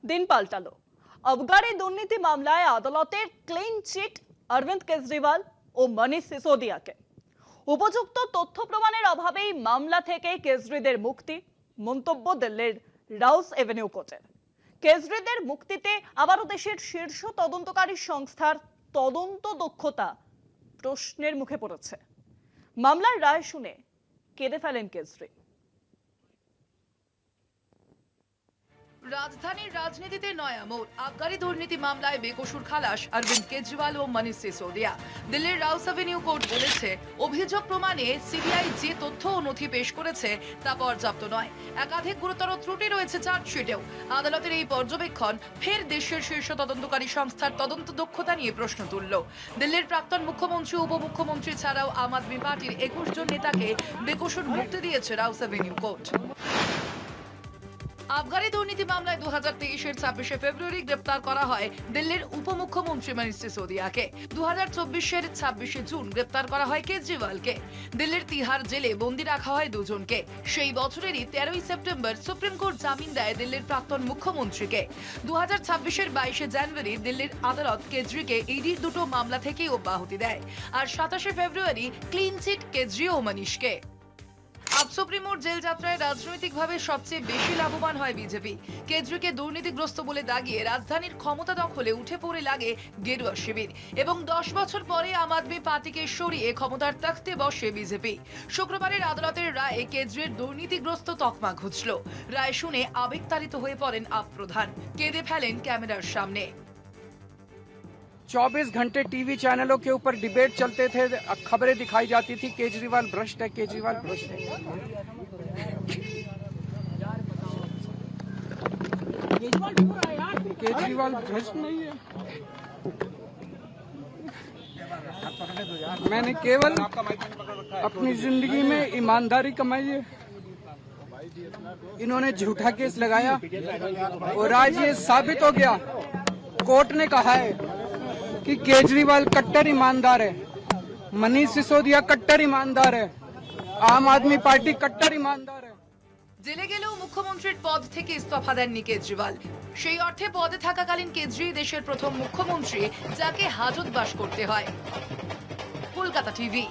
দিন পাল্টালো। আবগারি দুর্নীতি মামলায় আদালতের ক্লিন চিট অরবিন্দ কেজরিওয়াল ও মনীষ সিসোদিয়াকে। উপযুক্ত তথ্য প্রমাণের অভাবেই মামলা থেকে কেজরিদের মুক্তি, মন্তব্য দিল্লির রাউস এভিনিউ কোর্টের। কেজরিদের মুক্তিতে আবারও দেশের শীর্ষ তদন্তকারী সংস্থার তদন্ত দক্ষতা প্রশ্নের মুখে পড়েছে। মামলার রায় শুনে কেঁদে ফেলেন কেজরি। রাজধানীর রাজনীতিতে নয়া মোড়। আবগারি দুর্নীতি মামলায় বেকসুর খালাস অরবিন্দ কেজরিওয়াল ও মনীষ সিসোদিয়া। দিল্লির রাউস এভিনিউ কোর্ট বলেছে, অভিযোগ প্রমাণে সিবিআই যে তথ্য ও নথি পেশ করেছে তা পর্যাপ্ত নয়। একাধিক গুরুতর ত্রুটি রয়েছে চার্জশিটেও। আদালতের এই পর্যবেক্ষণ ফের দেশের শীর্ষ তদন্তকারী সংস্থার তদন্ত দক্ষতা নিয়ে প্রশ্ন তুলল। দিল্লির প্রাক্তন মুখ্যমন্ত্রী, উপমুখ্যমন্ত্রী ছাড়াও আম আদমি পার্টির 21 জন নেতাকে বেকসুর মুক্তি দিয়েছে রাউস এভিনিউ কোর্ট। আবগারি দুর্নীতি মামলায় 2023-এর 26শে ফেব্রুয়ারি গ্রেপ্তার করা হয় দিল্লির উপমুখ্যমন্ত্রী মনীষ সিসোদিয়াকে। 2024-এর 26শে জুন গ্রেপ্তার করা হয় কেজরিওয়ালকে। দিল্লির তিহার জেলে বন্দী রাখা হয় দুজনকে। সেই বছরেরই 13ই সেপ্টেম্বর সুপ্রিম কোর্ট জামিন দেয় দিল্লির প্রাক্তন মুখ্যমন্ত্রীকে। 2026-এর 22শে জানুয়ারি দিল্লির আদালত কেজরিকে ইডির দুটো মামলা থেকেই অব্যাহতি দেয়। আর 27শে ফেব্রুয়ারি ক্লিন চিট কেজরি ও মনীষকে। আপ সুপ্রিমোর জেল যাত্রায় রাজনৈতিকভাবে সবচেয়ে বেশি লাভবান হয় বিজেপি। কেজরিকে দুর্নীতিগ্রস্ত বলে দাগিয়ে রাজধানীর ক্ষমতা দখলে উঠে পড়ে লাগে গেরুয়া শিবির এবং 10 বছর পরে আম আদমি পার্টিকে সরিয়ে ক্ষমতার তখ্তে বসে বিজেপি। শুক্রবারের আদালতের রায়ে কেজরির দুর্নীতিগ্রস্ত তকমা ঘুচল। রায় শুনে আবেগতাড়িত হয়ে পড়েন আপ প্রধান, কেঁদে ফেলেন ক্যামেরার সামনে। 24 घंटे टीवी चैनलों के ऊपर डिबेट चलते थे, खबरें दिखाई जाती थी केजरीवाल भ्रष्ट है, केजरीवाल भ्रष्ट है। केजरीवाल भ्रष्ट नहीं है। मैंने केवल अपनी जिंदगी में ईमानदारी कमाई है। इन्होंने झूठा केस लगाया और आज ये साबित हो गया। कोर्ट ने कहा है कि केजरीवाल कट्टर ईमानदार है, मनीष सिसोदिया कट्टर ईमानदार है, आम आदमी पार्टी कट्टर ईमानदार है। জেলে গেলেও মুখ্যমন্ত্রীর পদ থেকে ইস্তফা দেননি কেজরিওয়াল। সেই অর্থে পদে থাকাকালীন কেজরি দেশের প্রথম মুখ্যমন্ত্রী যাকে হাজতবাস করতে হয়। কলকাতা টিভি।